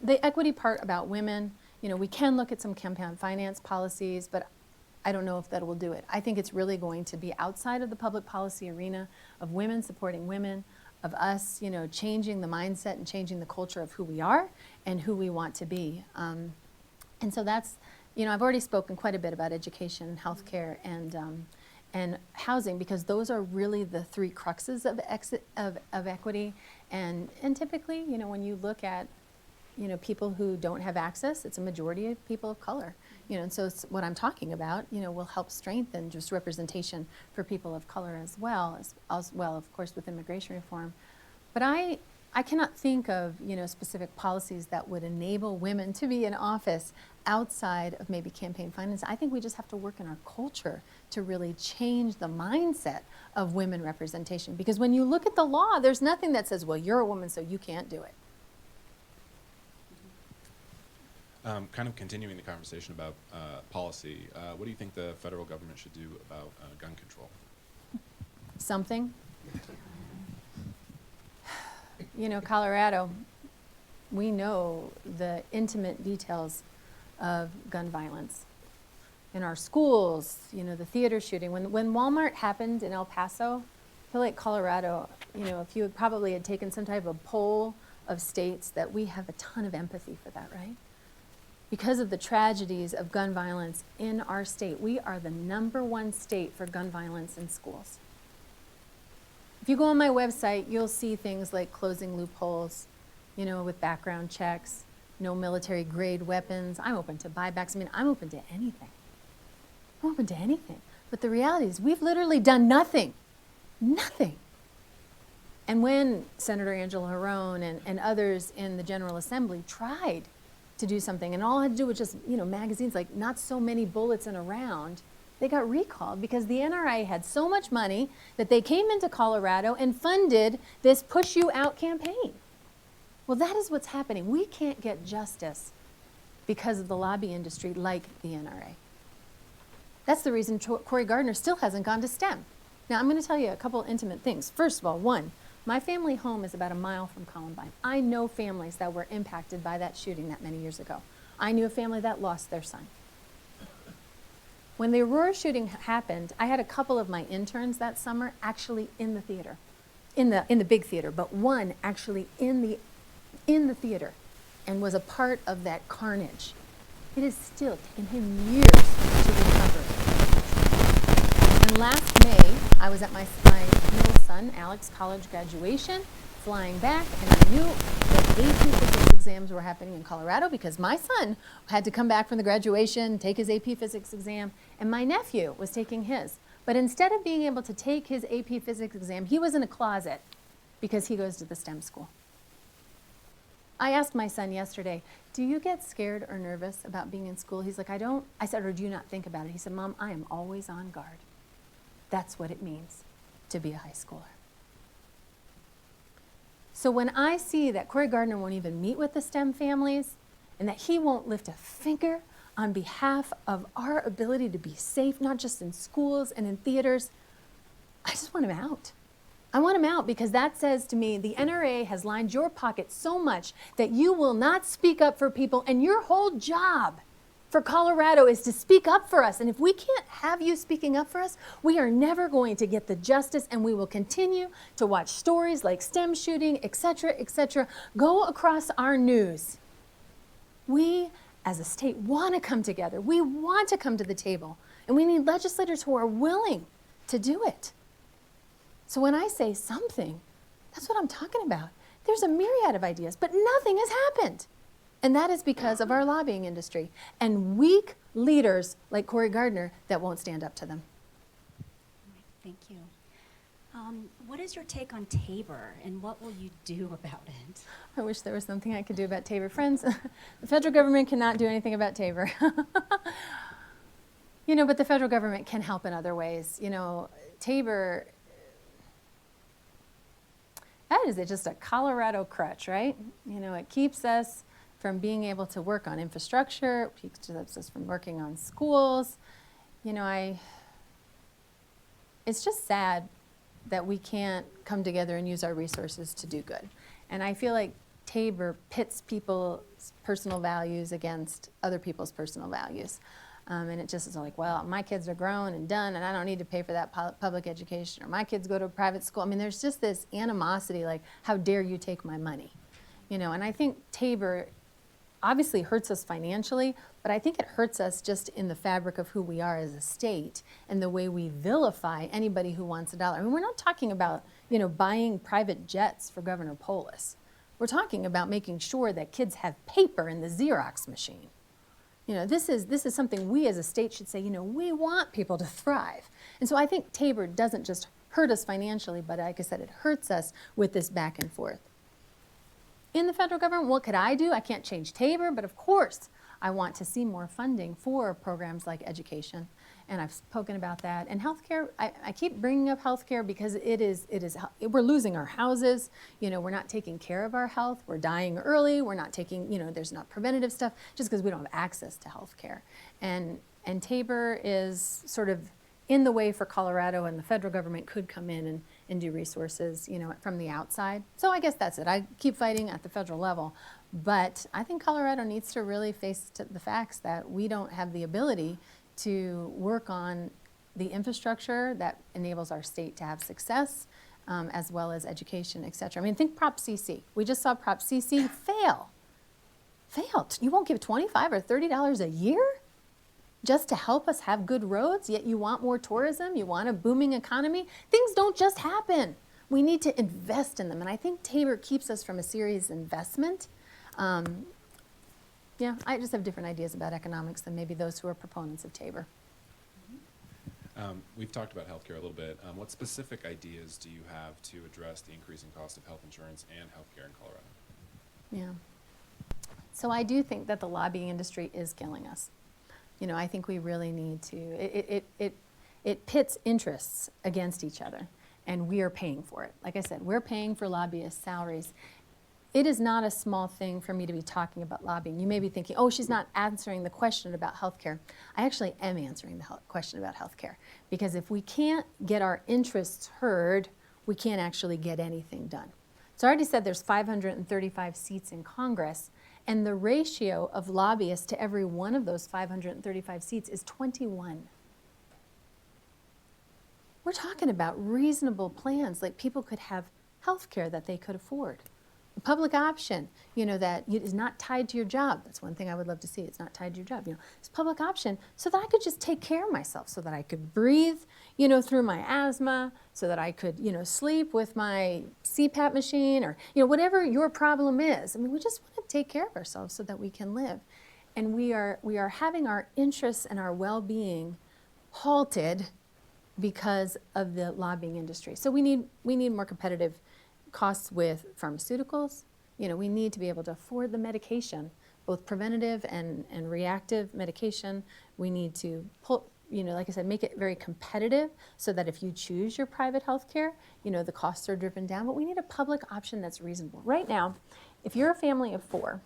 the equity part about women. We can look at some campaign finance policies, but I don't know if that will do it. I think it's really going to be outside of the public policy arena of women supporting women, of us, changing the mindset and changing the culture of who we are and who we want to be. And so that's, I've already spoken quite a bit about education, healthcare, and housing, because those are really the three cruxes of equity. And typically, when you look at, people who don't have access, it's a majority of people of color. And so it's what I'm talking about, will help strengthen just representation for people of color as well, of course, with immigration reform. But I cannot think of, specific policies that would enable women to be in office outside of maybe campaign finance. I think we just have to work in our culture to really change the mindset of women representation. Because when you look at the law, there's nothing that says, well, you're a woman, so you can't do it. Kind of continuing the conversation about policy, what do you think the federal government should do about gun control? Something. Colorado, we know the intimate details of gun violence. In our schools, the theater shooting. When Walmart happened in El Paso, I feel like Colorado, if you probably had taken some type of poll of states, that we have a ton of empathy for that, right? Because of the tragedies of gun violence in our state, we are the #1 state for gun violence in schools. If you go on my website, you'll see things like closing loopholes, with background checks, no military grade weapons. I'm open to buybacks. I'm open to anything. I'm open to anything. But the reality is we've literally done nothing. Nothing. And when Senator Angela Harone and others in the General Assembly tried to do something, and all I had to do was just, magazines, like not so many bullets in a round, they got recalled because the NRA had so much money that they came into Colorado and funded this Push You Out campaign. Well, that is what's happening. We can't get justice because of the lobby industry like the NRA. That's the reason Cory Gardner still hasn't gone to STEM. Now, I'm going to tell you a couple intimate things. First of all, one, my family home is about a mile from Columbine. I know families that were impacted by that shooting that many years ago. I knew a family that lost their son. When the Aurora shooting happened, I had a couple of my interns that summer actually in the theater, in the big theater, but one actually in the theater and was a part of that carnage. It has still taken him years to recover. And last May, I was at my middle son, Alex's college graduation, flying back, and I knew that AP physics exams were happening in Colorado because my son had to come back from the graduation, take his AP physics exam, and my nephew was taking his. But instead of being able to take his AP physics exam, he was in a closet because he goes to the STEM school. I asked my son yesterday, do you get scared or nervous about being in school? He's like, I don't. I said, or do you not think about it? He said, Mom, I am always on guard. That's what it means to be a high schooler. So when I see that Cory Gardner won't even meet with the STEM families and that he won't lift a finger on behalf of our ability to be safe, not just in schools and in theaters, I just want him out. I want him out because that says to me, the NRA has lined your pocket so much that you will not speak up for people, and your whole job for Colorado is to speak up for us. And if we can't have you speaking up for us, we are never going to get the justice, and we will continue to watch stories like STEM shooting, et cetera, go across our news. We, as a state, want to come together. We want to come to the table, and we need legislators who are willing to do it. So when I say something, that's what I'm talking about. There's a myriad of ideas, but nothing has happened. And that is because of our lobbying industry and weak leaders like Cory Gardner that won't stand up to them. Thank you. What is your take on Tabor, and what will you do about it? I wish there was something I could do about Tabor. Friends, the federal government cannot do anything about Tabor. But the federal government can help in other ways. Tabor, that is just a Colorado crutch, right? It keeps us from being able to work on infrastructure, it keeps us from working on schools. It's just sad that we can't come together and use our resources to do good. And I feel like Tabor pits people's personal values against other people's personal values. And it just is like, well, my kids are grown and done, and I don't need to pay for that public education, or my kids go to a private school. There's just this animosity, like, how dare you take my money? And I think Tabor obviously hurts us financially, but I think it hurts us just in the fabric of who we are as a state and the way we vilify anybody who wants a dollar. I mean, we're not talking about, buying private jets for Governor Polis. We're talking about making sure that kids have paper in the Xerox machine. This is something we as a state should say, we want people to thrive. And so I think Tabor doesn't just hurt us financially, but like I said, it hurts us with this back and forth. In the federal government, what could I do? I can't change Tabor, but of course, I want to see more funding for programs like education. And I've spoken about that. And healthcare, I keep bringing up healthcare because we're losing our houses. We're not taking care of our health. We're dying early. We're not taking, there's not preventative stuff just because we don't have access to healthcare. And Tabor is sort of in the way for Colorado, and the federal government could come in and do resources, from the outside. So I guess that's it. I keep fighting at the federal level. But I think Colorado needs to really face the facts that we don't have the ability to work on the infrastructure that enables our state to have success, as well as education, et cetera. I mean, think Prop CC. We just saw Prop CC fail. Failed. You won't give $25 or $30 a year just to help us have good roads, yet you want more tourism, you want a booming economy. Things don't just happen. We need to invest in them, and I think Tabor keeps us from a serious investment. I just have different ideas about economics than maybe those who are proponents of Tabor. We've talked about healthcare a little bit. What specific ideas do you have to address the increasing cost of health insurance and healthcare in Colorado? Yeah. So I do think that the lobbying industry is killing us. I think we really need to, it pits interests against each other, and we are paying for it. Like I said, we're paying for lobbyists' salaries. It is not a small thing for me to be talking about lobbying. You may be thinking, oh, she's not answering the question about healthcare. I actually am answering the question about healthcare, because if we can't get our interests heard, we can't actually get anything done. So I already said there's 535 seats in Congress, and the ratio of lobbyists to every one of those 535 seats is 21. We're talking about reasonable plans, like people could have health care that they could afford. A public option, that is not tied to your job. That's one thing I would love to see. It's not tied to your job. It's a public option so that I could just take care of myself, so that I could breathe, through my asthma, so that I could, sleep with my CPAP machine, or, whatever your problem is. I mean, we just want to take care of ourselves so that we can live. And we are having our interests and our well-being halted because of the lobbying industry. So we need more competitive costs with pharmaceuticals. We need to be able to afford the medication, both preventative and reactive medication. We need to pull, like I said, make it very competitive so that if you choose your private health care, the costs are driven down. But we need a public option that's reasonable. Right now, if you're a family of 4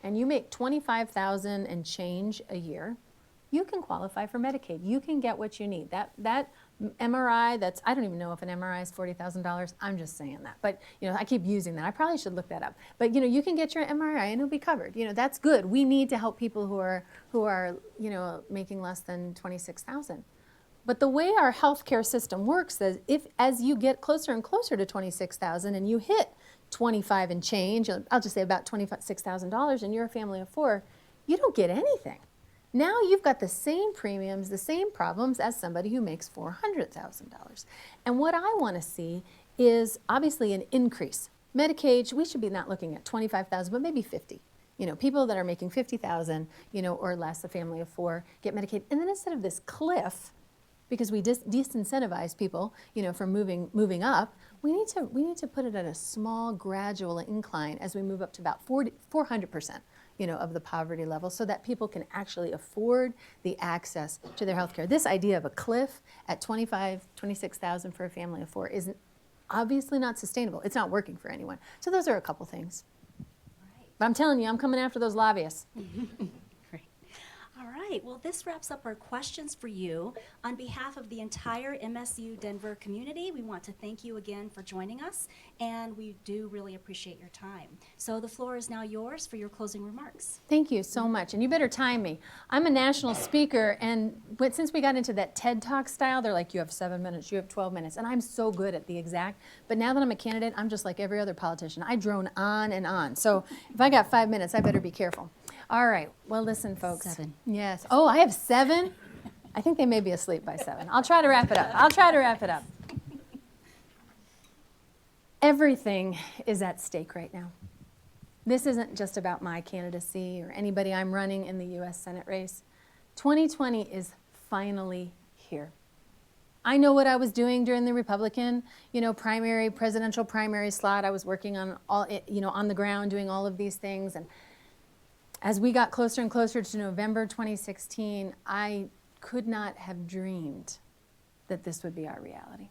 and you make $25,000 and change a year, you can qualify for Medicaid. You can get what you need. That MRI, I don't even know if an MRI is $40,000. I'm just saying that. But, I keep using that. I probably should look that up. But, you can get your MRI and it'll be covered. That's good. We need to help people who are making less than $26,000. But the way our healthcare system works is as you get closer and closer to $26,000 and you hit 25 and change, I'll just say about $26,000, and you're a family of 4, you don't get anything. Now you've got the same premiums, the same problems as somebody who makes $400,000. And what I want to see is obviously an increase. Medicaid, we should be not looking at 25,000, but maybe 50. People that are making 50,000, or less, a family of 4, get Medicaid. And then instead of this cliff, because we disincentivize people, from moving up, we need to put it at a small, gradual incline as we move up to about 400%. Of the poverty level, so that people can actually afford the access to their health care. This idea of a cliff at $26,000 for a family of 4 is obviously not sustainable. It's not working for anyone. So those are a couple things. Right. But I'm telling you, I'm coming after those lobbyists. Great. All right. Well, this wraps up our questions for you. On behalf of the entire MSU Denver community, we want to thank you again for joining us, and we do really appreciate your time. So the floor is now yours for your closing remarks. Thank you so much, and you better time me. I'm a national speaker, but since we got into that TED Talk style, they're like, you have 7 minutes, you have 12 minutes, and I'm so good at the exact, but now that I'm a candidate, I'm just like every other politician. I drone on and on. So if I got 5 minutes, I better be careful. All right. Well, listen, folks. 7. Yes. Oh, I have 7? I think they may be asleep by 7. I'll try to wrap it up. Everything is at stake right now. This isn't just about my candidacy or anybody I'm running in the U.S. Senate race. 2020 is finally here. I know what I was doing during the Republican, presidential primary slot. I was working on on the ground, doing all of these things. And as we got closer and closer to November 2016, I could not have dreamed that this would be our reality.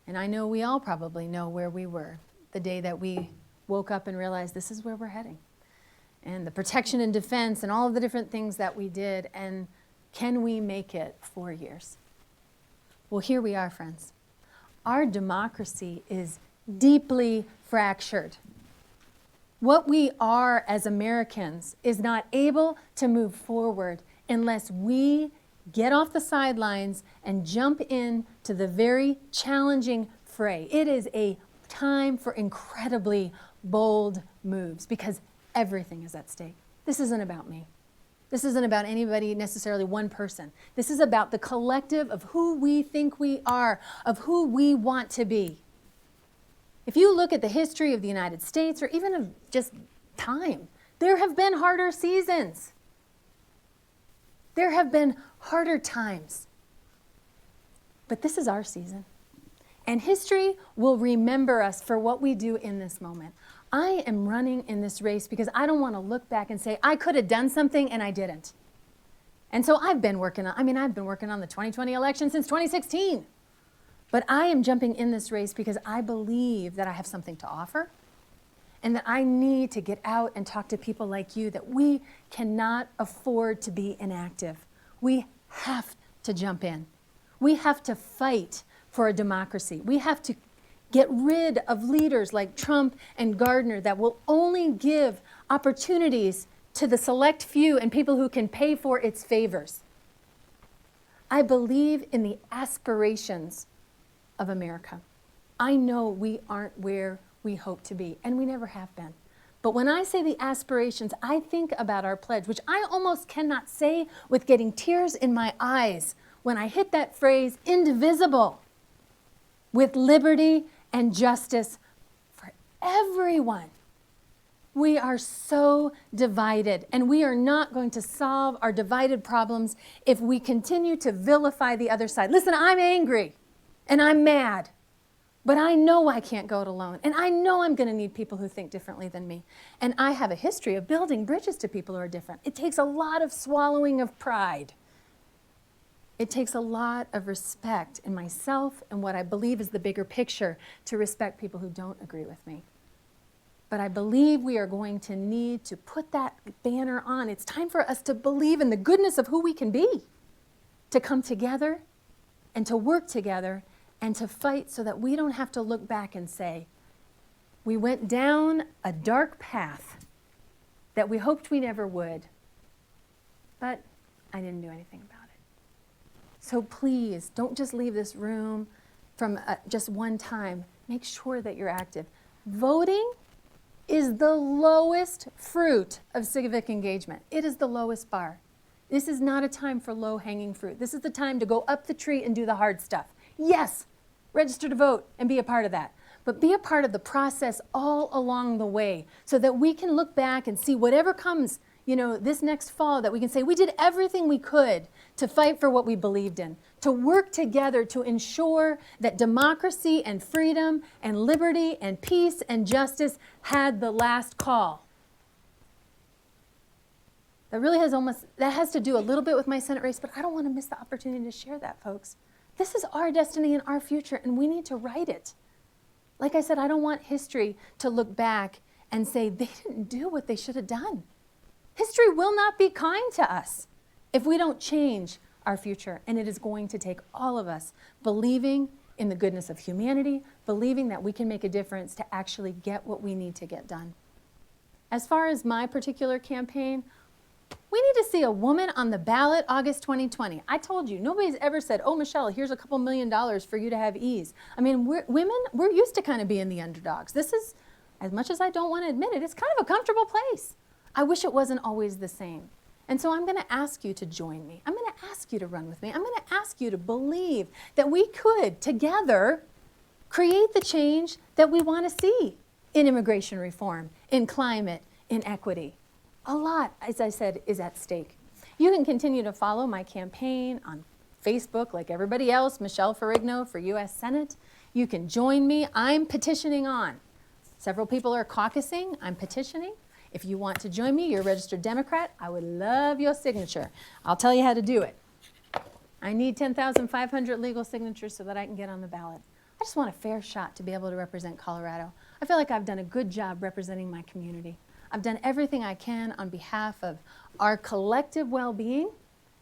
And I know we all probably know where we were the day that we woke up and realized this is where we're heading. And the protection and defense and all of the different things that we did, and can we make it 4 years? Well, here we are, friends. Our democracy is deeply fractured. What we are as Americans is not able to move forward unless we get off the sidelines and jump in to the very challenging fray. It is a time for incredibly bold moves because everything is at stake. This isn't about me. This isn't about anybody, necessarily one person. This is about the collective of who we think we are, of who we want to be. If you look at the history of the United States, or even of just time, there have been harder seasons. There have been harder times. But this is our season. And history will remember us for what we do in this moment. I am running in this race because I don't want to look back and say, I could have done something and I didn't. And so I've been working on the 2020 election since 2016. But I am jumping in this race because I believe that I have something to offer and that I need to get out and talk to people like you, that we cannot afford to be inactive. We have to jump in. We have to fight for a democracy. We have to get rid of leaders like Trump and Gardner that will only give opportunities to the select few and people who can pay for its favors. I believe in the aspirations of America. I know we aren't where we hope to be, and we never have been. But when I say the aspirations, I think about our pledge, which I almost cannot say with getting tears in my eyes when I hit that phrase, indivisible, with liberty and justice for everyone. We are so divided, and we are not going to solve our divided problems if we continue to vilify the other side. Listen, I'm angry and I'm mad, but I know I can't go it alone, and I know I'm going to need people who think differently than me. And I have a history of building bridges to people who are different. It takes a lot of swallowing of pride. It takes a lot of respect in myself and what I believe is the bigger picture to respect people who don't agree with me. But I believe we are going to need to put that banner on. It's time for us to believe in the goodness of who we can be, to come together and to work together and to fight so that we don't have to look back and say, we went down a dark path that we hoped we never would, but I didn't do anything about it. So please, don't just leave this room from just one time. Make sure that you're active. Voting is the lowest fruit of civic engagement. It is the lowest bar. This is not a time for low-hanging fruit. This is the time to go up the tree and do the hard stuff. Yes, register to vote and be a part of that. But be a part of the process all along the way so that we can look back and see whatever comes this next fall, that we can say we did everything we could to fight for what we believed in, to work together to ensure that democracy and freedom and liberty and peace and justice had the last call. That has to do a little bit with my Senate race, but I don't want to miss the opportunity to share that, folks. This is our destiny and our future, and we need to write it. Like I said, I don't want history to look back and say they didn't do what they should have done. History will not be kind to us if we don't change our future, and it is going to take all of us believing in the goodness of humanity, believing that we can make a difference to actually get what we need to get done. As far as my particular campaign, we need to see a woman on the ballot August 2020. I told you, nobody's ever said, oh, Michelle, here's a couple $1 million for you to have ease. I mean, we're used to kind of being the underdogs. This is, as much as I don't want to admit it, it's kind of a comfortable place. I wish it wasn't always the same. And so I'm going to ask you to join me. I'm going to ask you to run with me. I'm going to ask you to believe that we could together create the change that we want to see in immigration reform, in climate, in equity. A lot, as I said, is at stake. You can continue to follow my campaign on Facebook like everybody else, Michelle Ferrigno for U.S. Senate. You can join me. I'm petitioning on. Several people are caucusing. I'm petitioning. If you want to join me, you're a registered Democrat, I would love your signature. I'll tell you how to do it. I need 10,500 legal signatures so that I can get on the ballot. I just want a fair shot to be able to represent Colorado. I feel like I've done a good job representing my community. I've done everything I can on behalf of our collective well-being,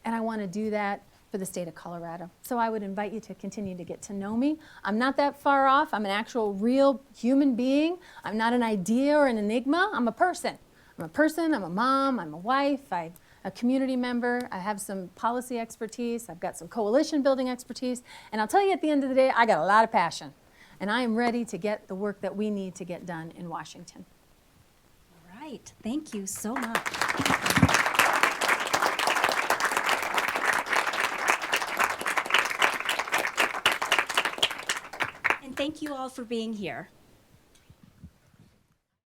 and I want to do that for the state of Colorado. So I would invite you to continue to get to know me. I'm not that far off. I'm an actual real human being. I'm not an idea or an enigma. I'm a person. I'm a person, I'm a mom, I'm a wife, I'm a community member. I have some policy expertise. I've got some coalition building expertise. And I'll tell you at the end of the day, I got a lot of passion. And I am ready to get the work that we need to get done in Washington. All right, thank you so much. And thank you all for being here.